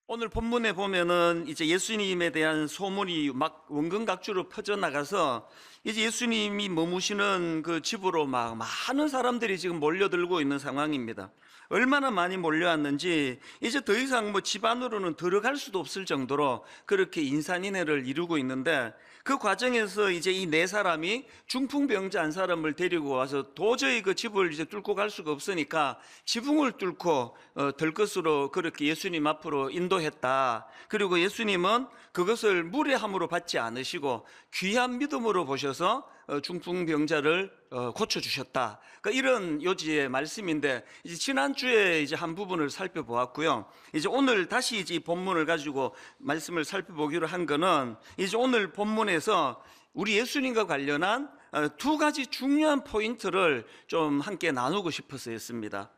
오늘 본문에 보면은 이제 예수님에 대한 소문이 막 원근각주로 퍼져나가서 이제 예수님이 머무시는 그 집으로 막 많은 사람들이 지금 몰려들고 있는 상황입니다. 얼마나 많이 몰려왔는지 이제 더 이상 뭐 집 안으로는 들어갈 수도 없을 정도로 그렇게 인산인해를 이루고 있는데, 그 과정에서 이제 이 네 사람이 중풍병자 한 사람을 데리고 와서 도저히 그 집을 이제 뚫고 갈 수가 없으니까 지붕을 뚫고 들것으로 그렇게 예수님 앞으로 인도했다. 그리고 예수님은 그것을 무례함으로 받지 않으시고 귀한 믿음으로 보셔서 중풍병자를 고쳐주셨다. 그러니까 이런 요지의 말씀인데, 이제 지난주에 이제 한 부분을 살펴보았고요. 이제 오늘 다시 이제 이 본문을 가지고 말씀을 살펴보기로 한 거는, 이제 오늘 본문에서 우리 예수님과 관련한 두 가지 중요한 포인트를 좀 함께 나누고 싶어서였습니다.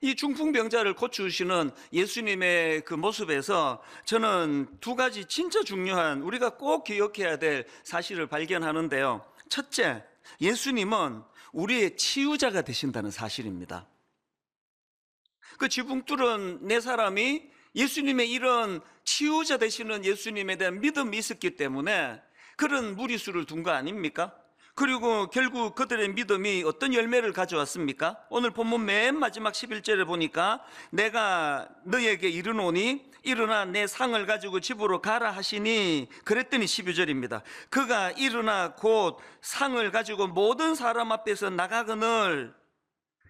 이 중풍병자를 고치시는 예수님의 그 모습에서 저는 두 가지 진짜 중요한, 우리가 꼭 기억해야 될 사실을 발견하는데요. 첫째, 예수님은 우리의 치유자가 되신다는 사실입니다. 그 지붕 뚫은 네 사람이 예수님의 이런 치유자 되시는 예수님에 대한 믿음이 있었기 때문에 그런 무리수를 둔 거 아닙니까? 그리고 결국 그들의 믿음이 어떤 열매를 가져왔습니까? 오늘 본문 맨 마지막 11절에 보니까 내가 너에게 이르노니 일어나 내 상을 가지고 집으로 가라 하시니, 그랬더니 12절입니다. 그가 일어나 곧 상을 가지고 모든 사람 앞에서 나가거늘.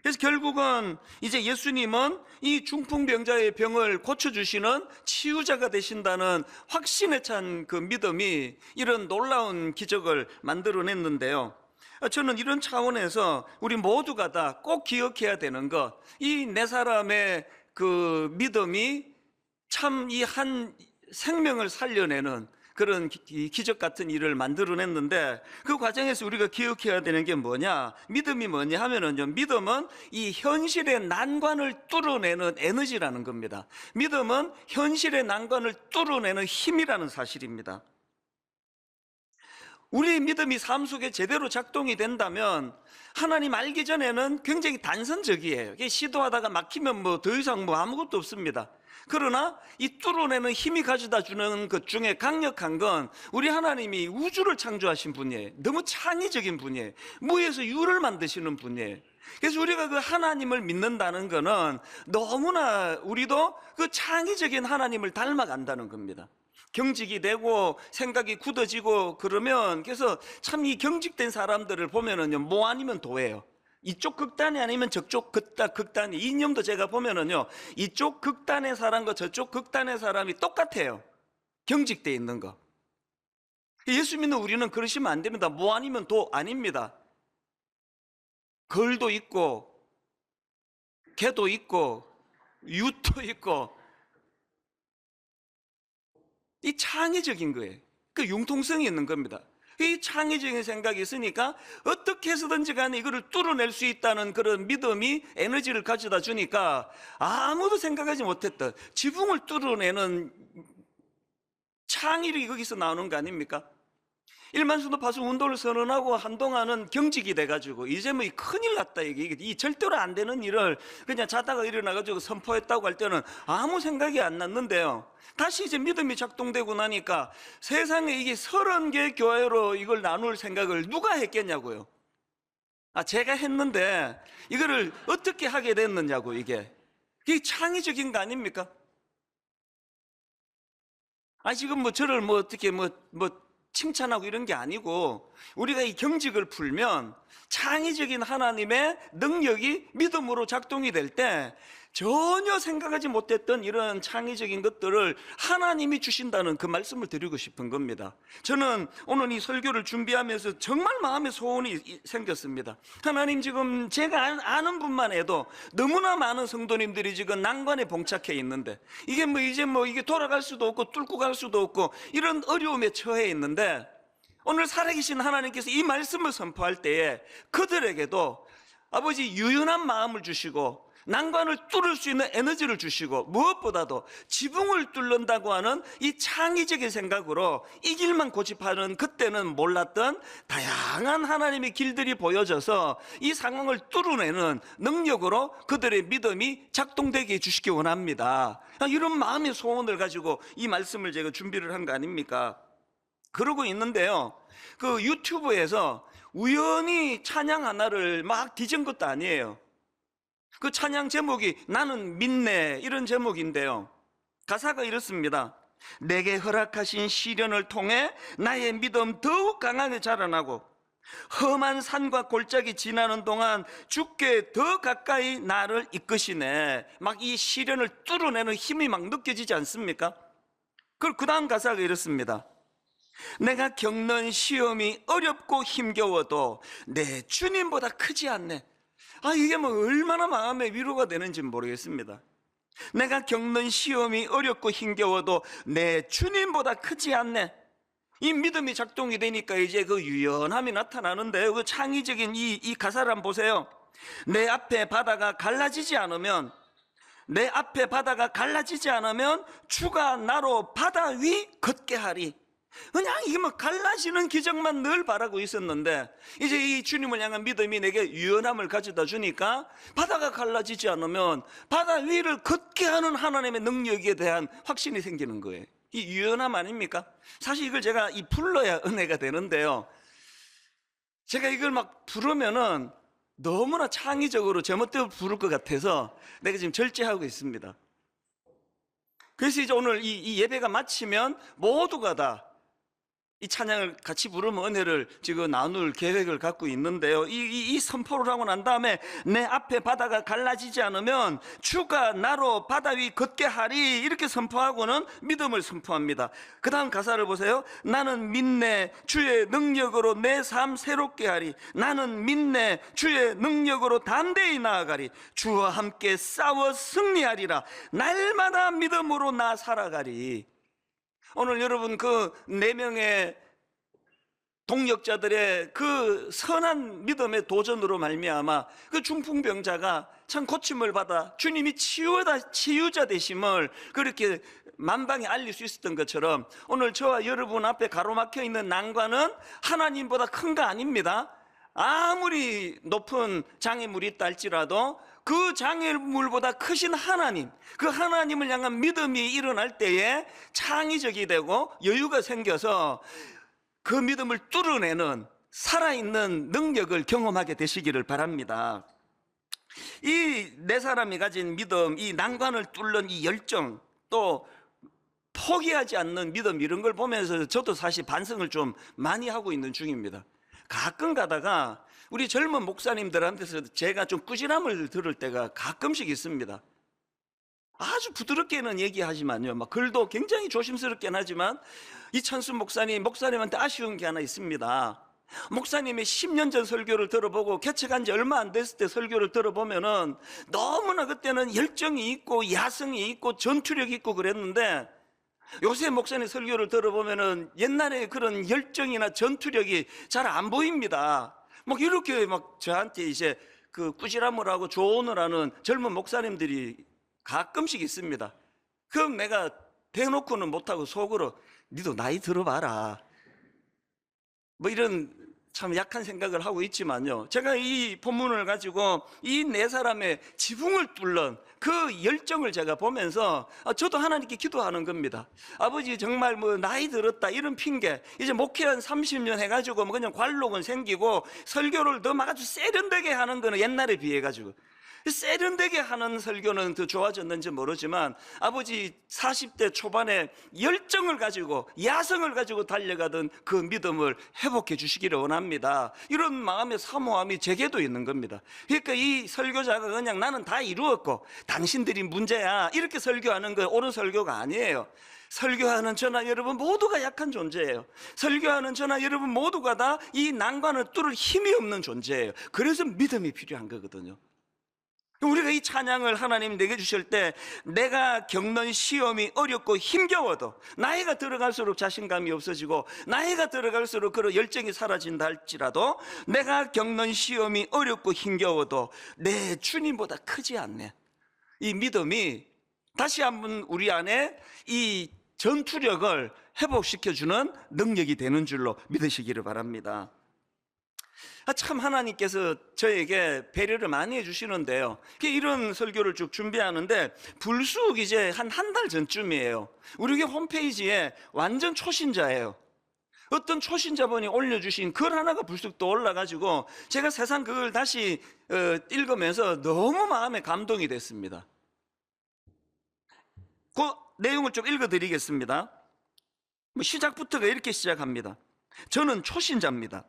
그래서 결국은 이제 예수님은 이 중풍병자의 병을 고쳐주시는 치유자가 되신다는 확신에 찬 그 믿음이 이런 놀라운 기적을 만들어냈는데요. 저는 이런 차원에서 우리 모두가 다 꼭 기억해야 되는 것, 이 네 사람의 그 믿음이 참 이 한 생명을 살려내는 그런 기적 같은 일을 만들어냈는데, 그 과정에서 우리가 기억해야 되는 게 뭐냐, 믿음이 뭐냐 하면은요, 믿음은 이 현실의 난관을 뚫어내는 에너지라는 겁니다. 믿음은 현실의 난관을 뚫어내는 힘이라는 사실입니다. 우리의 믿음이 삶 속에 제대로 작동이 된다면 하나님 알기 전에는 굉장히 단선적이에요. 시도하다가 막히면 뭐 더 이상 뭐 아무것도 없습니다. 그러나 이 뚫어내는 힘이 가져다 주는 것 중에 강력한 건, 우리 하나님이 우주를 창조하신 분이에요. 너무 창의적인 분이에요. 무에서 유를 만드시는 분이에요. 그래서 우리가 그 하나님을 믿는다는 거는 너무나 우리도 그 창의적인 하나님을 닮아간다는 겁니다. 경직이 되고 생각이 굳어지고 그러면, 그래서 참 이 경직된 사람들을 보면은요, 뭐 아니면 도예요. 이쪽 극단이 아니면 저쪽 극단이, 이념도 제가 보면은요, 이쪽 극단의 사람과 저쪽 극단의 사람이 똑같아요. 경직되어 있는 거. 예수 믿는 우리는 그러시면 안 됩니다. 뭐 아니면 도 아닙니다. 걸도 있고 개도 있고 윷도 있고, 이 창의적인 거예요. 그 융통성이 있는 겁니다. 이 창의적인 생각이 있으니까 어떻게 해서든지 간에 이거를 뚫어낼 수 있다는 그런 믿음이 에너지를 가져다 주니까 아무도 생각하지 못했던 지붕을 뚫어내는 창의력이 거기서 나오는 거 아닙니까? 일만수도 파수 운동을 선언하고 한동안은 경직이 돼가지고 이제 뭐 큰일 났다, 이 절대로 안 되는 일을 그냥 자다가 일어나가지고 선포했다고 할 때는 아무 생각이 안 났는데요, 다시 이제 믿음이 작동되고 나니까 세상에 이게 30개 교회로 이걸 나눌 생각을 누가 했겠냐고요. 제가 했는데 이거를 어떻게 하게 됐느냐고. 이게 창의적인 거 아닙니까? 지금 뭐 저를 뭐 어떻게 뭐 칭찬하고 이런 게 아니고, 우리가 이 경직을 풀면 창의적인 하나님의 능력이 믿음으로 작동이 될 때 전혀 생각하지 못했던 이런 창의적인 것들을 하나님이 주신다는 그 말씀을 드리고 싶은 겁니다. 저는 오늘 이 설교를 준비하면서 정말 마음에 소원이 생겼습니다. 하나님, 지금 제가 아는 분만 해도 너무나 많은 성도님들이 지금 난관에 봉착해 있는데, 이게 뭐 이제 뭐 이게 돌아갈 수도 없고 뚫고 갈 수도 없고 이런 어려움에 처해 있는데, 오늘 살아계신 하나님께서 이 말씀을 선포할 때에 그들에게도 아버지 유연한 마음을 주시고 난관을 뚫을 수 있는 에너지를 주시고, 무엇보다도 지붕을 뚫는다고 하는 이 창의적인 생각으로 이 길만 고집하는 그때는 몰랐던 다양한 하나님의 길들이 보여져서 이 상황을 뚫어내는 능력으로 그들의 믿음이 작동되게 해주시기 원합니다. 이런 마음의 소원을 가지고 이 말씀을 제가 준비를 한 거 아닙니까? 그러고 있는데요, 그 유튜브에서 우연히 찬양 하나를 막 뒤진 것도 아니에요. 그 찬양 제목이 나는 믿네, 이런 제목인데요, 가사가 이렇습니다. 내게 허락하신 시련을 통해 나의 믿음 더욱 강하게 자라나고, 험한 산과 골짜기 지나는 동안 주께 더 가까이 나를 이끄시네. 막 이 시련을 뚫어내는 힘이 막 느껴지지 않습니까? 그 다음 가사가 이렇습니다. 내가 겪는 시험이 어렵고 힘겨워도 내 주님보다 크지 않네. 이게 뭐 얼마나 마음의 위로가 되는지 모르겠습니다. 내가 겪는 시험이 어렵고 힘겨워도 내 주님보다 크지 않네. 이 믿음이 작동이 되니까 이제 그 유연함이 나타나는데요, 그 창의적인 이 가사를 한번 보세요. 내 앞에 바다가 갈라지지 않으면 주가 나로 바다 위 걷게 하리. 그냥 이게 뭐 갈라지는 기적만 늘 바라고 있었는데, 이제 이 주님을 향한 믿음이 내게 유연함을 가져다 주니까 바다가 갈라지지 않으면 바다 위를 걷게 하는 하나님의 능력에 대한 확신이 생기는 거예요. 이 유연함 아닙니까? 사실 이걸 제가 불러야 은혜가 되는데요, 제가 이걸 막 부르면은 너무나 창의적으로 제멋대로 부를 것 같아서 내가 지금 절제하고 있습니다. 그래서 이제 오늘 이 예배가 마치면 모두가 다 이 찬양을 같이 부르면 은혜를 지금 나눌 계획을 갖고 있는데요, 이 선포를 하고 난 다음에 내 앞에 바다가 갈라지지 않으면 주가 나로 바다 위 걷게 하리, 이렇게 선포하고는 믿음을 선포합니다. 그 다음 가사를 보세요. 나는 믿네 주의 능력으로 내 삶 새롭게 하리. 나는 믿네 주의 능력으로 담대히 나아가리. 주와 함께 싸워 승리하리라. 날마다 믿음으로 나 살아가리. 오늘 여러분 그 4명의 동역자들의 그 선한 믿음의 도전으로 말미암아 그 중풍병자가 참 고침을 받아 주님이 치유자 되심을 그렇게 만방에 알릴 수 있었던 것처럼, 오늘 저와 여러분 앞에 가로막혀 있는 난관은 하나님보다 큰 거 아닙니다. 아무리 높은 장애물이 있다 할지라도 그 장애물보다 크신 하나님, 그 하나님을 향한 믿음이 일어날 때에 창의적이 되고 여유가 생겨서 그 믿음을 뚫어내는 살아있는 능력을 경험하게 되시기를 바랍니다. 이 4사람이 가진 믿음, 이 난관을 뚫는 이 열정, 또 포기하지 않는 믿음, 이런 걸 보면서 저도 사실 반성을 좀 많이 하고 있는 중입니다. 가끔 가다가 우리 젊은 목사님들한테서 제가 좀 꾸지람을 들을 때가 가끔씩 있습니다. 아주 부드럽게는 얘기하지만요, 막 글도 굉장히 조심스럽게는 하지만, 이찬수 목사님한테 아쉬운 게 하나 있습니다. 목사님의 10년 전 설교를 들어보고 개척한 지 얼마 안 됐을 때 설교를 들어보면은 너무나 그때는 열정이 있고 야성이 있고 전투력이 있고 그랬는데, 요새 목사님 설교를 들어보면은 옛날에 그런 열정이나 전투력이 잘 안 보입니다. 막 이렇게 막 저한테 이제 그 꾸지람을 하고 조언을 하는 젊은 목사님들이 가끔씩 있습니다. 그럼 내가 대놓고는 못하고 속으로 니도 나이 들어봐라, 뭐 이런 참 약한 생각을 하고 있지만요, 제가 이 본문을 가지고 이 4사람의 지붕을 뚫는 그 열정을 제가 보면서 저도 하나님께 기도하는 겁니다. 아버지, 정말 뭐 나이 들었다 이런 핑계, 이제 목회 한 30년 해가지고 뭐 그냥 관록은 생기고 설교를 더 막 아주 세련되게 하는 거는 옛날에 비해가지고 세련되게 하는 설교는 더 좋아졌는지 모르지만, 아버지 40대 초반에 열정을 가지고 야성을 가지고 달려가던 그 믿음을 회복해 주시기를 원합니다. 이런 마음의 사모함이 제게도 있는 겁니다. 그러니까 이 설교자가 그냥 나는 다 이루었고 당신들이 문제야 이렇게 설교하는 거 옳은 설교가 아니에요. 설교하는 저나 여러분 모두가 약한 존재예요. 설교하는 저나 여러분 모두가 다 이 난관을 뚫을 힘이 없는 존재예요. 그래서 믿음이 필요한 거거든요. 우리가 이 찬양을 하나님 내게 주실 때, 내가 겪는 시험이 어렵고 힘겨워도, 나이가 들어갈수록 자신감이 없어지고 나이가 들어갈수록 그런 열정이 사라진다 할지라도, 내가 겪는 시험이 어렵고 힘겨워도 내 주님보다 크지 않네, 이 믿음이 다시 한번 우리 안에 이 전투력을 회복시켜주는 능력이 되는 줄로 믿으시기를 바랍니다. 참 하나님께서 저에게 배려를 많이 해주시는데요, 이런 설교를 쭉 준비하는데 불쑥 이제 한 달 전쯤이에요, 우리 교회 홈페이지에 완전 초신자예요, 어떤 초신자분이 올려주신 글 하나가 불쑥 또 올라가지고 제가 세상 그걸 다시 읽으면서 너무 마음에 감동이 됐습니다. 그 내용을 좀 읽어드리겠습니다. 시작부터가 이렇게 시작합니다. 저는 초신자입니다.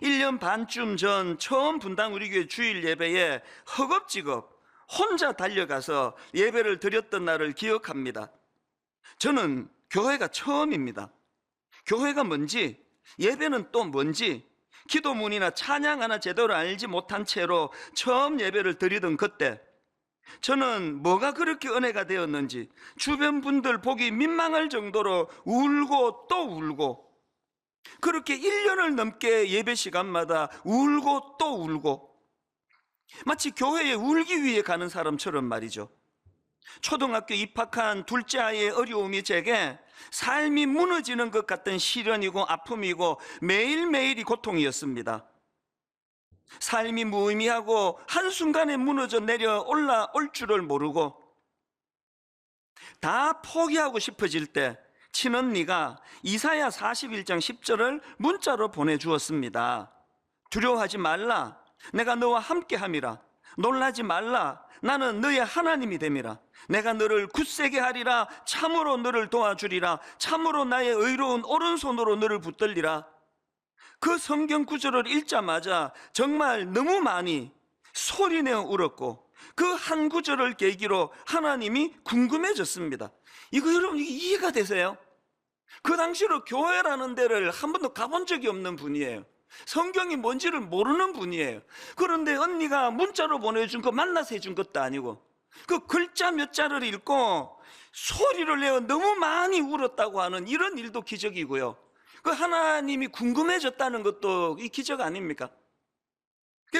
1년 반쯤 전 처음 분당 우리 교회 주일 예배에 허겁지겁 혼자 달려가서 예배를 드렸던 날을 기억합니다. 저는 교회가 처음입니다. 교회가 뭔지, 예배는 또 뭔지, 기도문이나 찬양 하나 제대로 알지 못한 채로 처음 예배를 드리던 그때, 저는 뭐가 그렇게 은혜가 되었는지 주변 분들 보기 민망할 정도로 울고 또 울고, 그렇게 1년을 넘게 예배 시간마다 울고 또 울고, 마치 교회에 울기 위해 가는 사람처럼 말이죠. 초등학교 입학한 둘째 아이의 어려움이 제게 삶이 무너지는 것 같은 시련이고 아픔이고 매일매일이 고통이었습니다. 삶이 무의미하고 한순간에 무너져 내려 올라올 줄을 모르고 다 포기하고 싶어질 때 친언니가 이사야 41장 10절을 문자로 보내주었습니다. 두려워하지 말라, 내가 너와 함께함이라. 놀라지 말라, 나는 너의 하나님이 됨이라. 내가 너를 굳세게 하리라. 참으로 너를 도와주리라. 참으로 나의 의로운 오른손으로 너를 붙들리라. 그 성경 구절을 읽자마자 정말 너무 많이 소리내어 울었고, 그 한 구절을 계기로 하나님이 궁금해졌습니다. 이거 여러분 이해가 되세요? 그 당시로 교회라는 데를 한 번도 가본 적이 없는 분이에요. 성경이 뭔지를 모르는 분이에요. 그런데 언니가 문자로 보내준 거 만나서 해준 것도 아니고, 그 글자 몇 자를 읽고 소리를 내어 너무 많이 울었다고 하는 이런 일도 기적이고요, 그 하나님이 궁금해졌다는 것도 이 기적 아닙니까?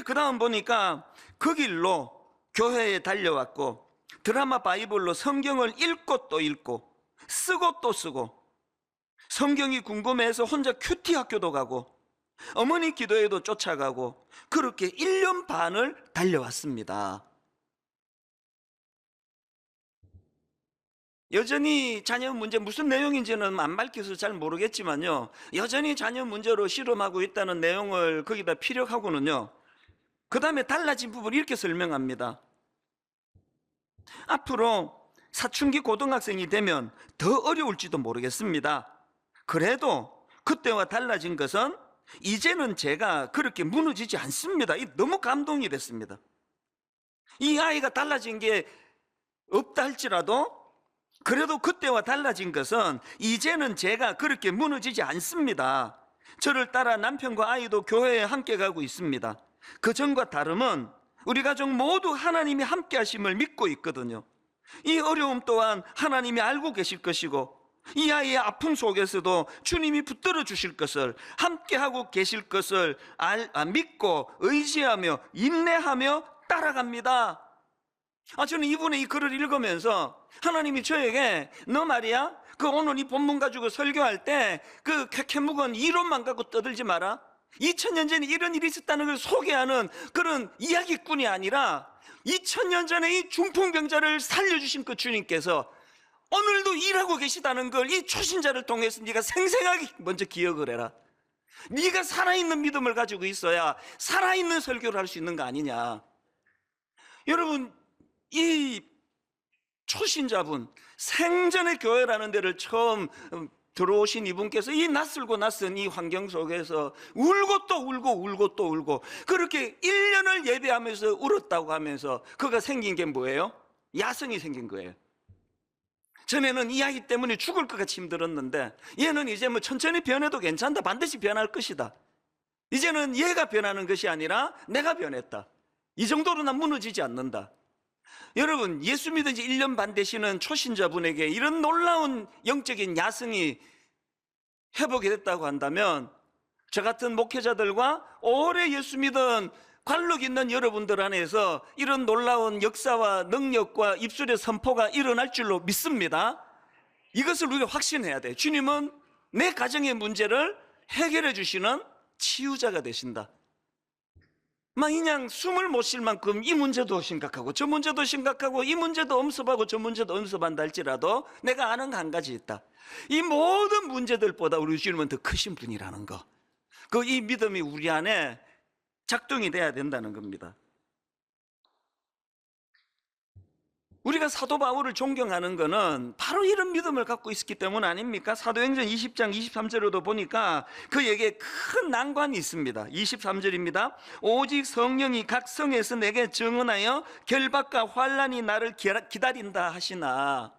그 다음 보니까 그 길로 교회에 달려왔고, 드라마 바이블로 성경을 읽고 또 읽고 쓰고 또 쓰고, 성경이 궁금해서 혼자 큐티 학교도 가고 어머니 기도회도 쫓아가고, 그렇게 1년 반을 달려왔습니다. 여전히 자녀 문제, 무슨 내용인지는 안 밝혀서 잘 모르겠지만요, 여전히 자녀 문제로 씨름하고 있다는 내용을 거기다 피력하고는요, 그 다음에 달라진 부분을 이렇게 설명합니다. 앞으로 사춘기 고등학생이 되면 더 어려울지도 모르겠습니다. 그래도 그때와 달라진 것은 이제는 제가 그렇게 무너지지 않습니다. 너무 감동이 됐습니다. 이 아이가 달라진 게 없다 할지라도 그래도 그때와 달라진 것은 이제는 제가 그렇게 무너지지 않습니다. 저를 따라 남편과 아이도 교회에 함께 가고 있습니다. 그 전과 다름은 우리 가족 모두 하나님이 함께 하심을 믿고 있거든요. 이 어려움 또한 하나님이 알고 계실 것이고, 이 아이의 아픔 속에서도 주님이 붙들어 주실 것을, 함께 하고 계실 것을 믿고 의지하며 인내하며 따라갑니다. 저는 이분의 이 글을 읽으면서 하나님이 저에게, 너 말이야, 오늘 이 본문 가지고 설교할 때 캐캐묵은 이론만 갖고 떠들지 마라. 2000년 전에 이런 일이 있었다는 걸 소개하는 그런 이야기꾼이 아니라, 2000년 전에 이 중풍병자를 살려주신 그 주님께서 오늘도 일하고 계시다는 걸 이 초신자를 통해서 네가 생생하게 먼저 기억을 해라. 네가 살아있는 믿음을 가지고 있어야 살아있는 설교를 할 수 있는 거 아니냐. 여러분, 이 초신자분, 생전에 교회라는 데를 처음 들어오신 이분께서 이 낯설고 낯선 이 환경 속에서 울고 또 울고 울고 또 울고, 그렇게 1년을 예배하면서 울었다고 하면서 그가 생긴 게 뭐예요? 야성이 생긴 거예요. 전에는 이 아이 때문에 죽을 것 같이 힘들었는데, 얘는 이제 천천히 변해도 괜찮다, 반드시 변할 것이다. 이제는 얘가 변하는 것이 아니라 내가 변했다. 이 정도로는 무너지지 않는다. 여러분, 예수 믿은 지 1년 반 되시는 초신자분에게 이런 놀라운 영적인 야성이 회복이 됐다고 한다면, 저 같은 목회자들과 오래 예수 믿은 관록 있는 여러분들 안에서 이런 놀라운 역사와 능력과 입술의 선포가 일어날 줄로 믿습니다. 이것을 우리가 확신해야 돼. 주님은 내 가정의 문제를 해결해 주시는 치유자가 되신다. 그냥 숨을 못 쉴 만큼 이 문제도 심각하고 저 문제도 심각하고 이 문제도 엄습하고 저 문제도 엄습한다 할지라도 내가 아는 거 한 가지 있다. 이 모든 문제들보다 우리 주님은 더 크신 분이라는 거, 이 믿음이 우리 안에 작동이 돼야 된다는 겁니다. 우리가 사도 바울을 존경하는 것은 바로 이런 믿음을 갖고 있었기 때문 아닙니까? 사도행전 20장 23절에도 보니까 그에게 큰 난관이 있습니다. 23절입니다. 오직 성령이 각 성에서 내게 증언하여 결박과 환난이 나를 기다린다 하시나.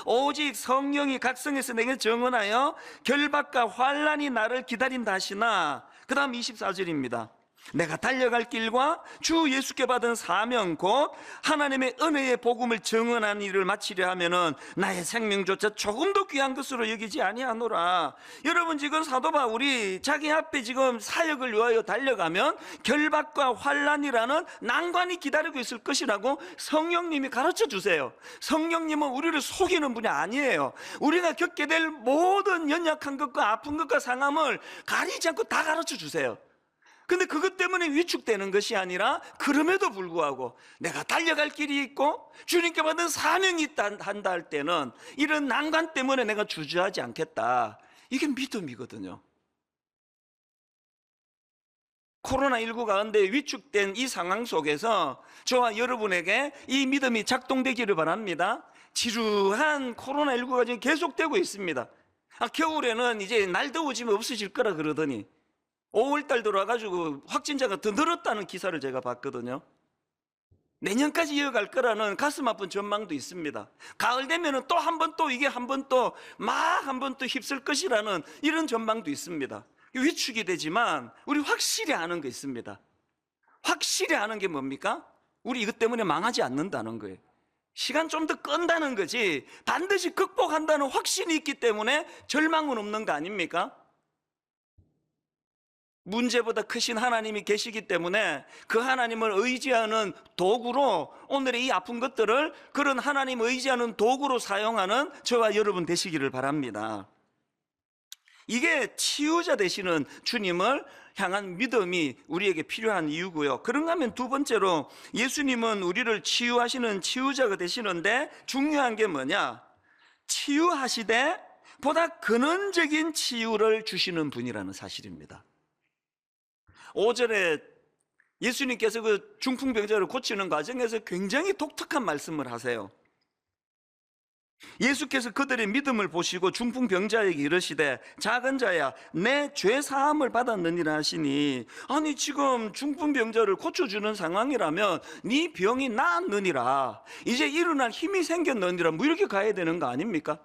오직 성령이 각 성에서 내게 증언하여 결박과 환난이 나를 기다린다 하시나. 그 다음 24절입니다. 내가 달려갈 길과 주 예수께 받은 사명 곧 하나님의 은혜의 복음을 증언하는 일을 마치려 하면은 나의 생명조차 조금도 귀한 것으로 여기지 아니하노라. 여러분, 지금 사도 바울이 자기 앞에 지금 사역을 위하여 달려가면 결박과 환난이라는 난관이 기다리고 있을 것이라고 성령님이 가르쳐 주세요. 성령님은 우리를 속이는 분이 아니에요. 우리가 겪게 될 모든 연약한 것과 아픈 것과 상함을 가리지 않고 다 가르쳐 주세요. 근데 그것 때문에 위축되는 것이 아니라, 그럼에도 불구하고 내가 달려갈 길이 있고 주님께 받은 사명이 있다 한다 할 때는 이런 난관 때문에 내가 주저하지 않겠다. 이게 믿음이거든요. 코로나19 가운데 위축된 이 상황 속에서 저와 여러분에게 이 믿음이 작동되기를 바랍니다. 지루한 코로나19가 지금 계속되고 있습니다. 겨울에는 이제 날 더워지면 없어질 거라 그러더니 5월달 들어와가지고 확진자가 더 늘었다는 기사를 제가 봤거든요. 내년까지 이어갈 거라는 가슴 아픈 전망도 있습니다. 가을 되면은 또 한 번 또 이게 한 번 또 막 한 번 또 휩쓸 것이라는 이런 전망도 있습니다. 위축이 되지만 우리 확실히 아는 게 있습니다. 확실히 아는 게 뭡니까? 우리 이것 때문에 망하지 않는다는 거예요. 시간 좀 더 끈다는 거지 반드시 극복한다는 확신이 있기 때문에 절망은 없는 거 아닙니까? 문제보다 크신 하나님이 계시기 때문에 그 하나님을 의지하는 도구로, 오늘의 이 아픈 것들을 그런 하나님을 의지하는 도구로 사용하는 저와 여러분 되시기를 바랍니다. 이게 치유자 되시는 주님을 향한 믿음이 우리에게 필요한 이유고요. 그런가 하면 두 번째로, 예수님은 우리를 치유하시는 치유자가 되시는데 중요한 게 뭐냐? 치유하시되 보다 근원적인 치유를 주시는 분이라는 사실입니다. 5절에 예수님께서 그 중풍병자를 고치는 과정에서 굉장히 독특한 말씀을 하세요. 예수께서 그들의 믿음을 보시고 중풍병자에게 이르시되 작은 자야 내 죄 사함을 받았느니라 하시니, 아니 지금 중풍병자를 고쳐주는 상황이라면 네 병이 나았느니라, 이제 일어날 힘이 생겼느니라, 뭐 이렇게 가야 되는 거 아닙니까?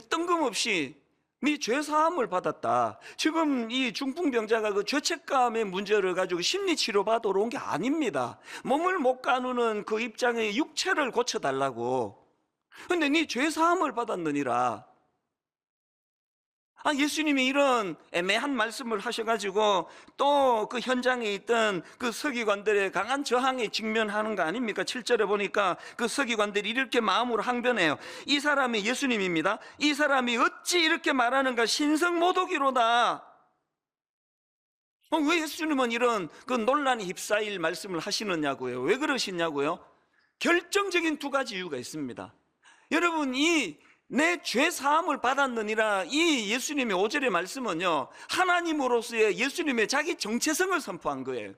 뜬금없이 네 죄 사함을 받았다. 지금 이 중풍병자가 그 죄책감의 문제를 가지고 심리치료 받으러 온 게 아닙니다. 몸을 못 가누는 그 입장의 육체를 고쳐달라고. 근데 네 죄 사함을 받았느니라. 예수님이 이런 애매한 말씀을 하셔가지고 또 그 현장에 있던 그 서기관들의 강한 저항에 직면하는 거 아닙니까? 7절에 보니까 그 서기관들이 이렇게 마음으로 항변해요. 이 사람이, 예수님입니다, 이 사람이 어찌 이렇게 말하는가, 신성모독이로다. 왜 예수님은 이런 그 논란에 휩싸일 말씀을 하시느냐고요? 왜 그러시냐고요? 결정적인 두 가지 이유가 있습니다. 여러분, 내 죄 사함을 받았느니라, 이 예수님의 5절의 말씀은요, 하나님으로서의 예수님의 자기 정체성을 선포한 거예요.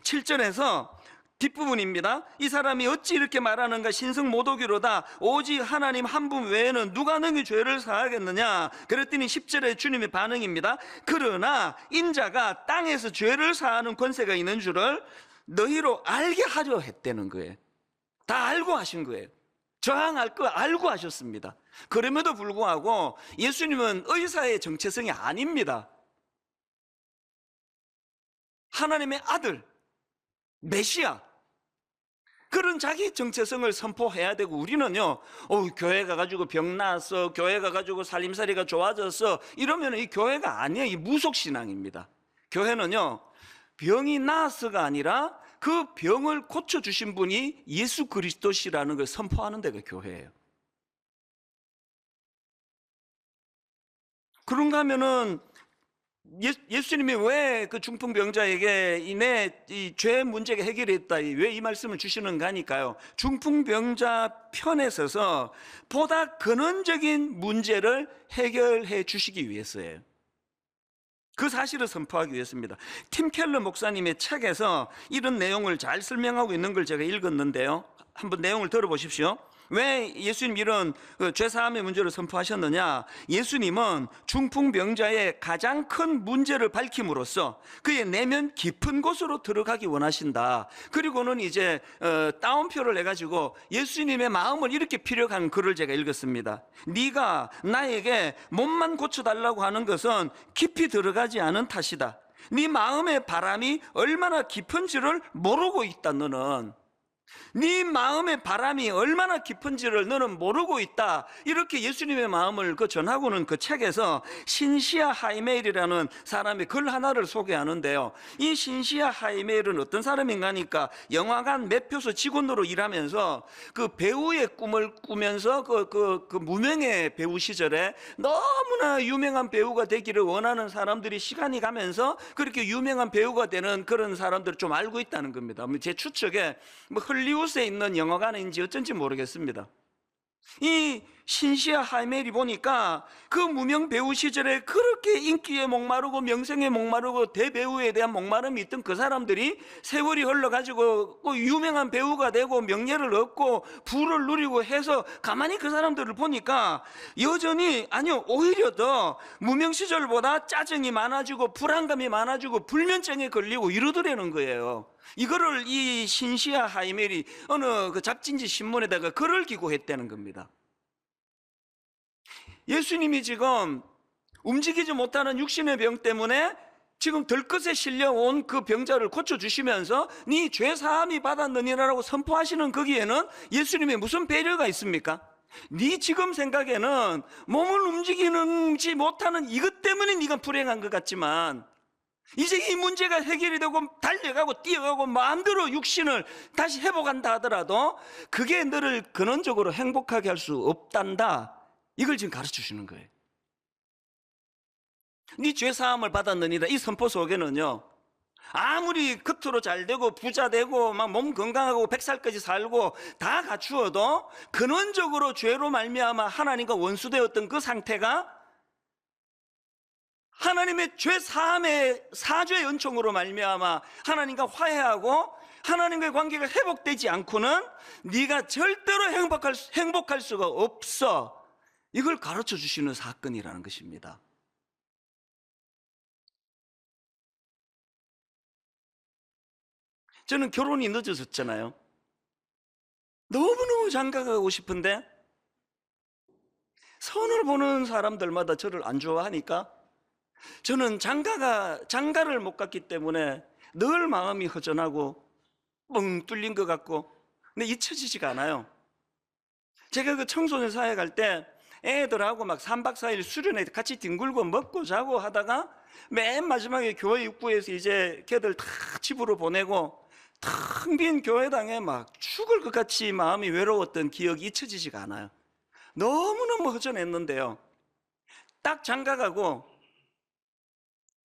7절에서 뒷부분입니다. 이 사람이 어찌 이렇게 말하는가, 신성모독이로다. 오직 하나님 한 분 외에는 누가 능히 죄를 사하겠느냐. 그랬더니 10절에 주님의 반응입니다. 그러나 인자가 땅에서 죄를 사하는 권세가 있는 줄을 너희로 알게 하려 했다는 거예요. 다 알고 하신 거예요. 저항할 거 알고 하셨습니다. 그럼에도 불구하고 예수님은 의사의 정체성이 아닙니다. 하나님의 아들, 메시아, 그런 자기 정체성을 선포해야 되고, 우리는요, 교회 가가지고 병 나았어, 교회 가가지고 살림살이가 좋아졌어, 이러면 이 교회가 아니에요. 이 무속신앙입니다. 교회는요, 병이 나았어가 아니라 그 병을 고쳐주신 분이 예수 그리스도시라는 걸 선포하는 데가 교회예요. 그런가 하면은 예수님이 왜 그 중풍병자에게 이 죄 문제가 해결했다, 왜 이 말씀을 주시는가 하니까요, 중풍병자 편에 서서 보다 근원적인 문제를 해결해 주시기 위해서예요. 그 사실을 선포하기 위해서입니다. 팀 켈러 목사님의 책에서 이런 내용을 잘 설명하고 있는 걸 제가 읽었는데요, 한번 내용을 들어보십시오. 왜 예수님 이런 죄사함의 문제를 선포하셨느냐? 예수님은 중풍병자의 가장 큰 문제를 밝힘으로써 그의 내면 깊은 곳으로 들어가기 원하신다. 그리고는 이제 따옴표를 해가지고 예수님의 마음을 이렇게 피력한 글을 제가 읽었습니다. 네가 나에게 몸만 고쳐달라고 하는 것은 깊이 들어가지 않은 탓이다. 네 마음의 바람이 얼마나 깊은지를 모르고 있다. 너는 네 마음의 바람이 얼마나 깊은지를 너는 모르고 있다. 이렇게 예수님의 마음을 전하고는 그 책에서 신시아 하이메일이라는 사람의 글 하나를 소개하는데요, 이 신시아 하이메일은 어떤 사람인가 하니까 영화관 매표소 직원으로 일하면서 그 배우의 꿈을 꾸면서 그 무명의 배우 시절에 너무나 유명한 배우가 되기를 원하는 사람들이 시간이 가면서 그렇게 유명한 배우가 되는 그런 사람들을 좀 알고 있다는 겁니다. 제 추측에 헐리우드에 있는 영화관인지 어쩐지 모르겠습니다. 이 신시아 하이멜이 보니까 그 무명 배우 시절에 그렇게 인기에 목마르고 명성에 목마르고 대배우에 대한 목마름이 있던 그 사람들이 세월이 흘러가지고 유명한 배우가 되고 명예를 얻고 부를 누리고 해서 가만히 그 사람들을 보니까 여전히, 아니요, 오히려 더 무명 시절보다 짜증이 많아지고 불안감이 많아지고 불면증에 걸리고 이러더라는 거예요. 이거를 이 신시아 하이멜이 어느 그 잡지인지 신문에다가 글을 기고했다는 겁니다. 예수님이 지금 움직이지 못하는 육신의 병 때문에 지금 들것에 실려온 그 병자를 고쳐주시면서 네 죄사함이 받았느니라고 선포하시는 거기에는 예수님의 무슨 배려가 있습니까? 네 지금 생각에는 몸을 움직이지 못하는 이것 때문에 네가 불행한 것 같지만, 이제 이 문제가 해결이 되고 달려가고 뛰어가고 마음대로 육신을 다시 회복한다 하더라도 그게 너를 근원적으로 행복하게 할 수 없단다. 이걸 지금 가르쳐 주시는 거예요. 네 죄사함을 받았느니라 이 선포 속에는요, 아무리 겉으로 잘 되고 부자 되고 막 몸 건강하고 100살까지 살고 다 갖추어도 근원적으로 죄로 말미암아 하나님과 원수되었던 그 상태가 하나님의 죄사함의 사죄의 은총으로 말미암아 하나님과 화해하고 하나님과의 관계가 회복되지 않고는 네가 절대로 행복할 수가 없어. 이걸 가르쳐 주시는 사건이라는 것입니다. 저는 결혼이 늦어졌잖아요. 너무너무 장가가고 싶은데 선을 보는 사람들마다 저를 안 좋아하니까 저는 장가를 못 갔기 때문에 늘 마음이 허전하고 뻥 뚫린 것 같고, 근데 잊혀지지가 않아요. 제가 그 청소년 사회 갈 때 애들하고 막 3박 4일 수련회 같이 뒹굴고 먹고 자고 하다가 맨 마지막에 교회 입구에서 이제 걔들 다 집으로 보내고 텅 빈 교회당에 막 죽을 것 같이 마음이 외로웠던 기억이 잊혀지지가 않아요. 너무너무 허전했는데요, 딱 장가가고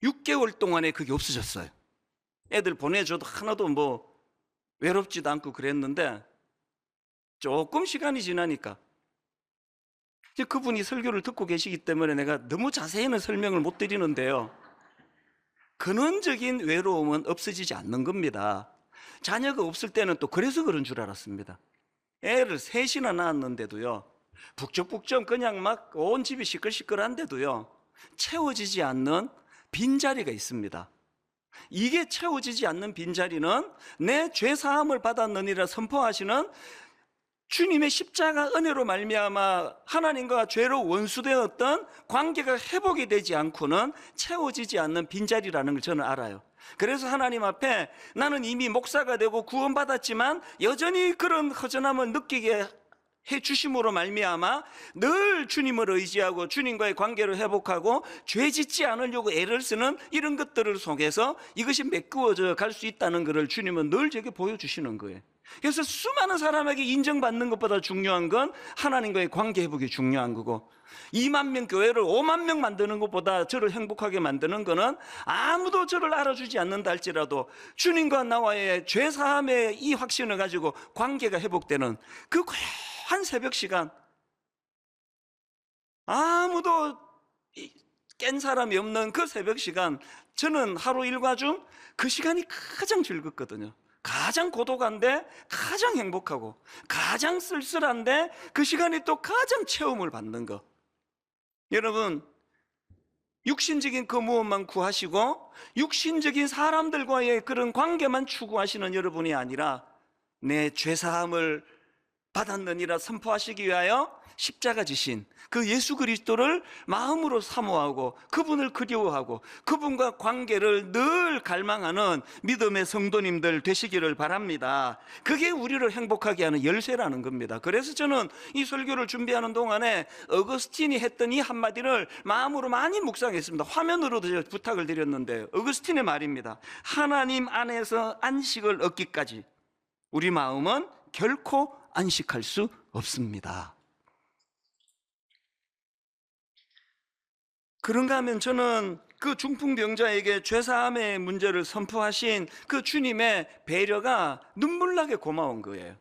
6개월 동안에 그게 없어졌어요. 애들 보내줘도 하나도 뭐 외롭지도 않고 그랬는데 조금 시간이 지나니까 이제 그분이 설교를 듣고 계시기 때문에 내가 너무 자세히는 설명을 못 드리는데요, 근원적인 외로움은 없어지지 않는 겁니다. 자녀가 없을 때는 또 그래서 그런 줄 알았습니다. 애를 셋이나 낳았는데도요, 북적북적 그냥 막 온 집이 시끌시끌한데도요 채워지지 않는 빈자리가 있습니다. 이게 채워지지 않는 빈자리는 내 죄사함을 받았느니라 선포하시는 주님의 십자가 은혜로 말미암아 하나님과 죄로 원수되었던 관계가 회복이 되지 않고는 채워지지 않는 빈자리라는 걸 저는 알아요. 그래서 하나님 앞에 나는 이미 목사가 되고 구원받았지만 여전히 그런 허전함을 느끼게 해주심으로 말미암아 늘 주님을 의지하고 주님과의 관계를 회복하고 죄 짓지 않으려고 애를 쓰는 이런 것들을 속에서 이것이 메꾸어져 갈 수 있다는 것을 주님은 늘 제게 보여주시는 거예요. 그래서 수많은 사람에게 인정받는 것보다 중요한 건 하나님과의 관계 회복이 중요한 거고, 2만 명 교회를 5만 명 만드는 것보다 저를 행복하게 만드는 거는 아무도 저를 알아주지 않는다 할지라도 주님과 나와의 죄사함의 이 확신을 가지고 관계가 회복되는 그 고요한 새벽 시간, 아무도 깬 사람이 없는 그 새벽 시간, 저는 하루 일과 중 그 시간이 가장 즐겁거든요. 가장 고독한데 가장 행복하고, 가장 쓸쓸한데 그 시간이 또 가장 체험을 받는 것. 여러분, 육신적인 그 무엇만 구하시고 육신적인 사람들과의 그런 관계만 추구하시는 여러분이 아니라 내 죄사함을 받았느니라 선포하시기 위하여 십자가 지신 그 예수 그리스도를 마음으로 사모하고 그분을 그리워하고 그분과 관계를 늘 갈망하는 믿음의 성도님들 되시기를 바랍니다. 그게 우리를 행복하게 하는 열쇠라는 겁니다. 그래서 저는 이 설교를 준비하는 동안에 어거스틴이 했던 이 한마디를 마음으로 많이 묵상했습니다. 화면으로도 부탁을 드렸는데 어거스틴의 말입니다. 하나님 안에서 안식을 얻기까지 우리 마음은 결코 안식할 수 없습니다. 그런가 하면 저는 그 중풍병자에게 죄사함의 문제를 선포하신 그 주님의 배려가 눈물나게 고마운 거예요.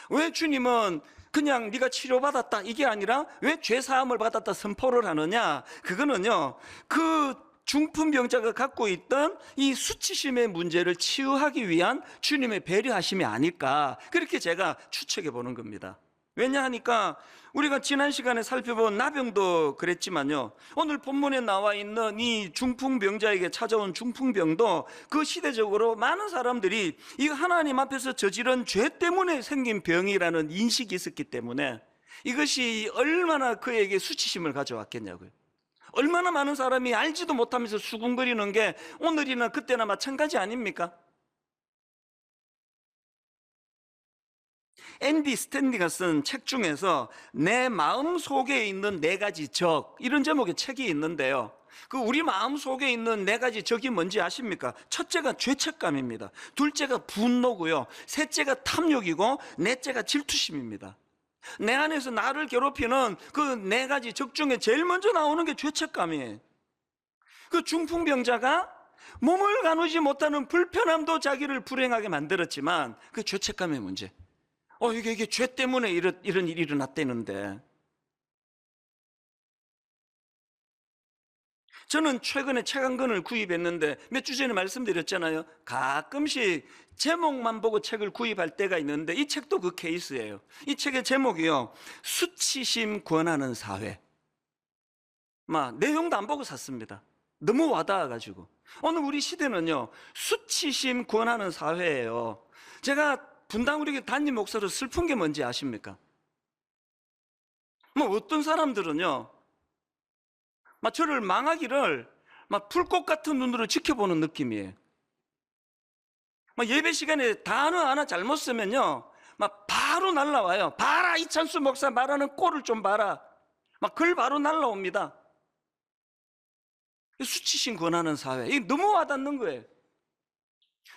왜 주님은 그냥 네가 치료받았다 이게 아니라 왜 죄사함을 받았다 선포를 하느냐? 그거는요, 그 중풍병자가 갖고 있던 이 수치심의 문제를 치유하기 위한 주님의 배려하심이 아닐까, 그렇게 제가 추측해 보는 겁니다. 왜냐하니까 우리가 지난 시간에 살펴본 나병도 그랬지만요, 오늘 본문에 나와 있는 이 중풍병자에게 찾아온 중풍병도 그 시대적으로 많은 사람들이 이 하나님 앞에서 저지른 죄 때문에 생긴 병이라는 인식이 있었기 때문에 이것이 얼마나 그에게 수치심을 가져왔겠냐고요. 얼마나 많은 사람이 알지도 못하면서 수군거리는 게 오늘이나 그때나 마찬가지 아닙니까? 앤디 스탠리가 쓴 책 중에서 내 마음 속에 있는 4가지 적, 이런 제목의 책이 있는데요, 그 우리 마음 속에 있는 4가지 적이 뭔지 아십니까? 첫째가 죄책감입니다. 둘째가 분노고요, 셋째가 탐욕이고, 넷째가 질투심입니다. 내 안에서 나를 괴롭히는 그 4가지 적 중에 제일 먼저 나오는 게 죄책감이에요. 그 중풍병자가 몸을 가누지 못하는 불편함도 자기를 불행하게 만들었지만 그 죄책감의 문제, 이게 죄 때문에 이런 일이 일어났다는데. 저는 최근에 책 한 권을 구입했는데 몇 주 전에 말씀드렸잖아요. 가끔씩 제목만 보고 책을 구입할 때가 있는데 이 책도 그 케이스예요. 이 책의 제목이요, 수치심 권하는 사회. 내용도 안 보고 샀습니다. 너무 와닿아가지고. 오늘 우리 시대는요, 수치심 권하는 사회예요. 제가 분당 우리 담임 목사로 슬픈 게 뭔지 아십니까? 어떤 사람들은요, 저를 망하기를 불꽃 같은 눈으로 지켜보는 느낌이에요. 예배 시간에 단어 하나 잘못 쓰면요, 바로 날라와요. 봐라, 이찬수 목사 말하는 꼴을 좀 봐라. 글 바로 날라옵니다. 수치심 권하는 사회, 이게 너무 와닿는 거예요.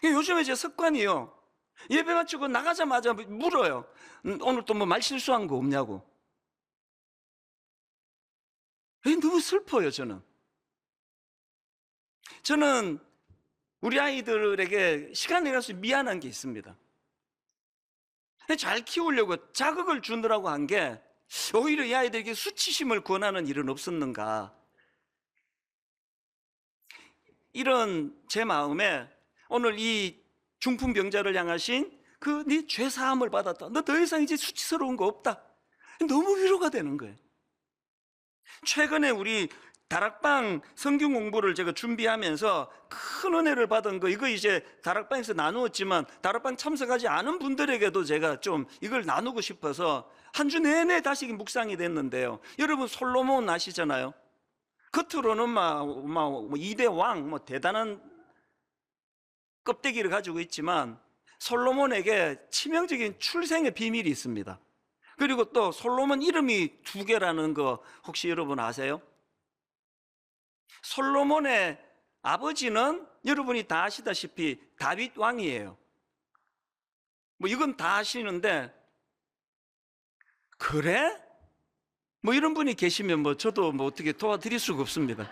요즘에 제 습관이요, 예배 마치고 나가자마자 물어요. 오늘 또 말 실수한 거 없냐고. 너무 슬퍼요. 저는 우리 아이들에게 시간 내서 미안한 게 있습니다. 잘 키우려고 자극을 주느라고 한 게 오히려 이 아이들에게 수치심을 권하는 일은 없었는가, 이런 제 마음에 오늘 이 중풍병자를 향하신 그 네 죄사함을 받았다, 너 더 이상 이제 수치스러운 거 없다, 너무 위로가 되는 거예요. 최근에 우리 다락방 성경 공부를 제가 준비하면서 큰 은혜를 받은 거, 이거 이제 다락방에서 나누었지만 다락방 참석하지 않은 분들에게도 제가 좀 이걸 나누고 싶어서 한 주 내내 다시 묵상이 됐는데요, 여러분 솔로몬 아시잖아요. 겉으로는 2대 왕, 대단한 껍데기를 가지고 있지만 솔로몬에게 치명적인 출생의 비밀이 있습니다. 그리고 또 솔로몬 이름이 두 개라는 거 혹시 여러분 아세요? 솔로몬의 아버지는 여러분이 다 아시다시피 다윗 왕이에요. 뭐 이건 다 아시는데, 그래? 뭐 이런 분이 계시면 뭐 저도 뭐 어떻게 도와드릴 수가 없습니다.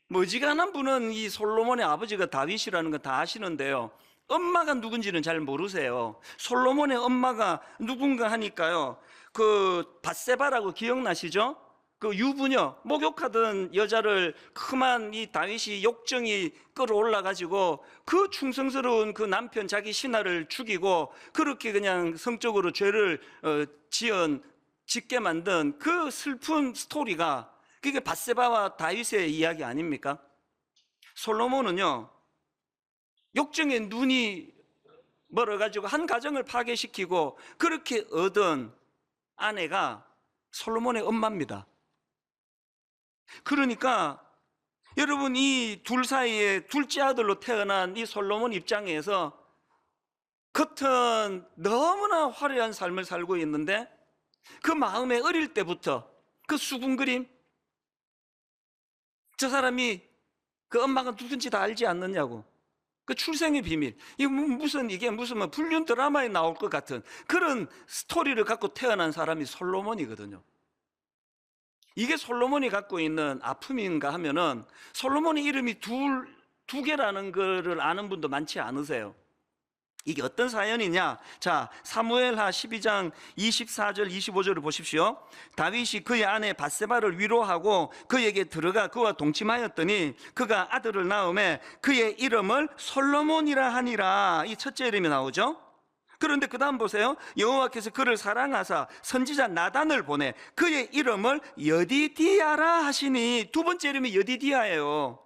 뭐 어지간한 분은 이 솔로몬의 아버지가 다윗이라는 거 다 아시는데요, 엄마가 누군지는 잘 모르세요. 솔로몬의 엄마가 누군가 하니까요, 그 밧세바라고 기억나시죠? 그 유부녀, 목욕하던 여자를 그만 이 다윗이 욕정이 끌어올라 가지고 그 충성스러운 그 남편 자기 신하를 죽이고 그렇게 그냥 성적으로 죄를 짓게 만든 그 슬픈 스토리가, 그게 밧세바와 다윗의 이야기 아닙니까? 솔로몬은요, 욕정에 눈이 멀어가지고 한 가정을 파괴시키고 그렇게 얻은 아내가 솔로몬의 엄마입니다. 그러니까 여러분, 이 둘 사이에 둘째 아들로 태어난 이 솔로몬 입장에서 겉은 너무나 화려한 삶을 살고 있는데 그 마음에 어릴 때부터 그 수군그림, 저 사람이 그 엄마가 누군지 다 알지 않느냐고, 그 출생의 비밀, 이게 무슨 뭐 불륜 드라마에 나올 것 같은 그런 스토리를 갖고 태어난 사람이 솔로몬이거든요. 이게 솔로몬이 갖고 있는 아픔인가 하면은, 솔로몬의 이름이 두 개라는 거를 아는 분도 많지 않으세요. 이게 어떤 사연이냐? 자, 사무엘하 12장 24절 25절을 보십시오. 다윗이 그의 아내 밧세바를 위로하고 그에게 들어가 그와 동침하였더니 그가 아들을 낳음에 그의 이름을 솔로몬이라 하니라. 이 첫째 이름이 나오죠. 그런데 그 다음 보세요. 여호와께서 그를 사랑하사 선지자 나단을 보내 그의 이름을 여디디아라 하시니. 두 번째 이름이 여디디아예요.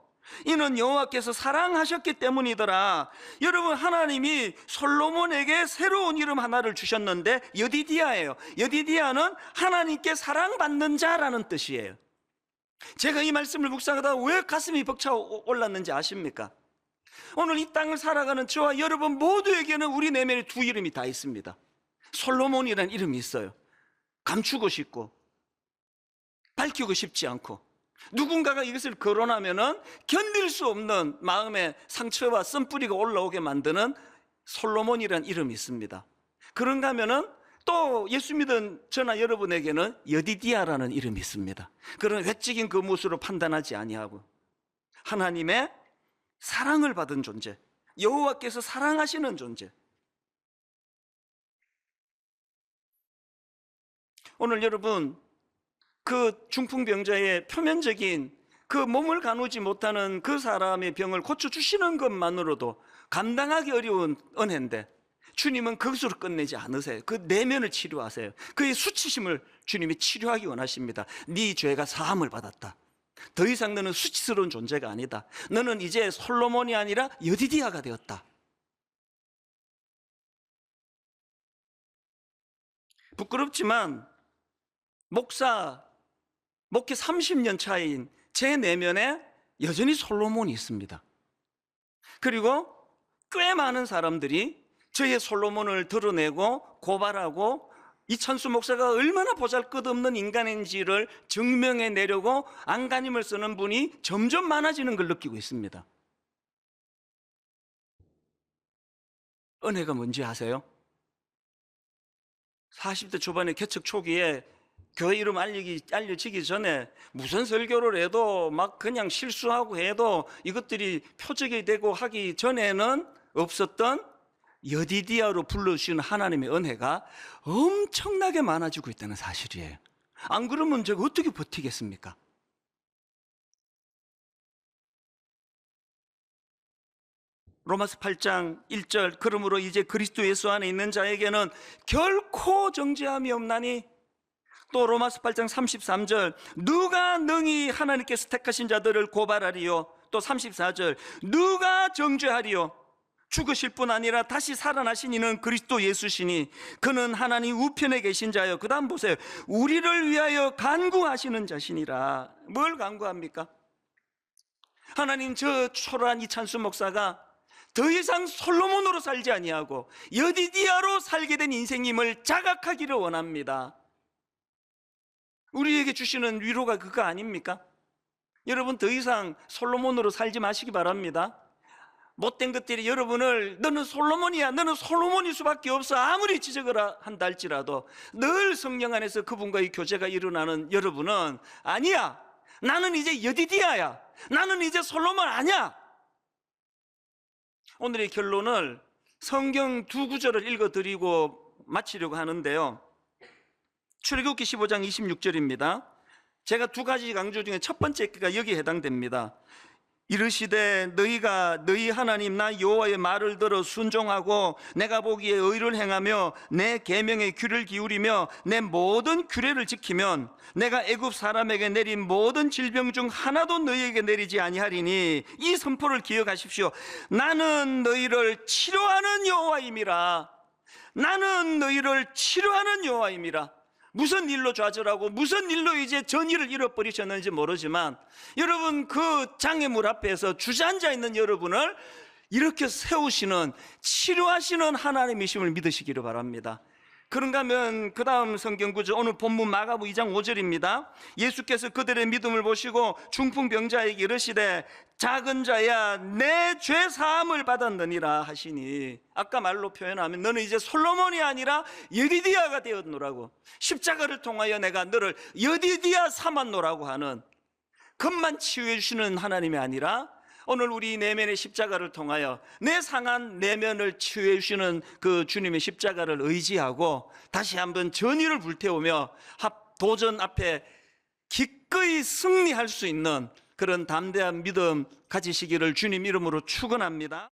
이는 여호와께서 사랑하셨기 때문이더라. 여러분, 하나님이 솔로몬에게 새로운 이름 하나를 주셨는데 여디디아예요. 여디디아는 하나님께 사랑받는 자라는 뜻이에요. 제가 이 말씀을 묵상하다가 왜 가슴이 벅차 올랐는지 아십니까? 오늘 이 땅을 살아가는 저와 여러분 모두에게는 우리 내면에 두 이름이 다 있습니다. 솔로몬이라는 이름이 있어요. 감추고 싶고 밝히고 싶지 않고, 누군가가 이것을 거론하면은 견딜 수 없는 마음의 상처와 쓴뿌리가 올라오게 만드는 솔로몬이라는 이름이 있습니다. 그런가 하면은 또 예수 믿은 저나 여러분에게는 여디디아라는 이름이 있습니다. 그런 외적인 그 모습으로 판단하지 아니하고 하나님의 사랑을 받은 존재, 여호와께서 사랑하시는 존재. 오늘 여러분, 그 중풍병자의 표면적인 그 몸을 가누지 못하는 그 사람의 병을 고쳐주시는 것만으로도 감당하기 어려운 은혜인데, 주님은 그것으로 끝내지 않으세요. 그 내면을 치료하세요. 그의 수치심을 주님이 치료하기 원하십니다. 네 죄가 사함을 받았다. 더 이상 너는 수치스러운 존재가 아니다. 너는 이제 솔로몬이 아니라 여디디아가 되었다. 부끄럽지만 목회 30년 차인 제 내면에 여전히 솔로몬이 있습니다. 그리고 꽤 많은 사람들이 저의 솔로몬을 드러내고 고발하고 이찬수 목사가 얼마나 보잘것없는 인간인지를 증명해내려고 안간힘을 쓰는 분이 점점 많아지는 걸 느끼고 있습니다. 은혜가 뭔지 아세요? 40대 초반의 개척 초기에 교회 이름 알려지기 전에 무슨 설교를 해도 막 그냥 실수하고 해도 이것들이 표적이 되고 하기 전에는 없었던 여디디아로 불러주시는 하나님의 은혜가 엄청나게 많아지고 있다는 사실이에요. 안 그러면 제가 어떻게 버티겠습니까? 로마서 8장 1절, 그러므로 이제 그리스도 예수 안에 있는 자에게는 결코 정죄함이 없나니. 또 로마서 8장 33절, 누가 능히 하나님께서 택하신 자들을 고발하리요. 또 34절, 누가 정죄하리요. 죽으실 뿐 아니라 다시 살아나신 이는 그리스도 예수시니 그는 하나님 우편에 계신 자요. 그 다음 보세요. 우리를 위하여 간구하시는 자시니라. 뭘 간구합니까? 하나님, 저 초라한 이찬수 목사가 더 이상 솔로몬으로 살지 아니하고 여디디아로 살게 된 인생임을 자각하기를 원합니다. 우리에게 주시는 위로가 그거 아닙니까? 여러분, 더 이상 솔로몬으로 살지 마시기 바랍니다. 못된 것들이 여러분을 너는 솔로몬이야, 너는 솔로몬일 수밖에 없어 아무리 지적을 한다 할지라도 늘 성령 안에서 그분과의 교제가 일어나는 여러분은 아니야, 나는 이제 여디디아야, 나는 이제 솔로몬 아니야. 오늘의 결론을 성경 두 구절을 읽어드리고 마치려고 하는데요, 출애굽기 15장 26절입니다. 제가 두 가지 강조 중에 첫 번째가 여기에 해당됩니다. 이르시되 너희가 너희 하나님 나 여호와의 말을 들어 순종하고 내가 보기에 의를 행하며 내 계명에 귀를 기울이며 내 모든 규례를 지키면 내가 애굽 사람에게 내린 모든 질병 중 하나도 너희에게 내리지 아니하리니 이 선포를 기억하십시오. 나는 너희를 치료하는 여호와임이라. 나는 너희를 치료하는 여호와임이라. 무슨 일로 좌절하고 무슨 일로 이제 전의를 잃어버리셨는지 모르지만 여러분, 그 장애물 앞에서 주저앉아 있는 여러분을 이렇게 세우시는, 치료하시는 하나님이심을 믿으시기를 바랍니다. 그런가 하면 그 다음 성경 구절, 오늘 본문 마가복 2장 5절입니다. 예수께서 그들의 믿음을 보시고 중풍병자에게 이르시되 작은 자야 내 죄 사함을 받았느니라 하시니, 아까 말로 표현하면 너는 이제 솔로몬이 아니라 여디디아가 되었노라고, 십자가를 통하여 내가 너를 여디디아 삼았노라고 하는, 급만 치유해 주시는 하나님이 아니라 오늘 우리 내면의 십자가를 통하여 내 상한 내면을 치유해 주시는 그 주님의 십자가를 의지하고 다시 한번 전의를 불태우며 도전 앞에 기꺼이 승리할 수 있는 그런 담대한 믿음 가지시기를 주님 이름으로 축원합니다.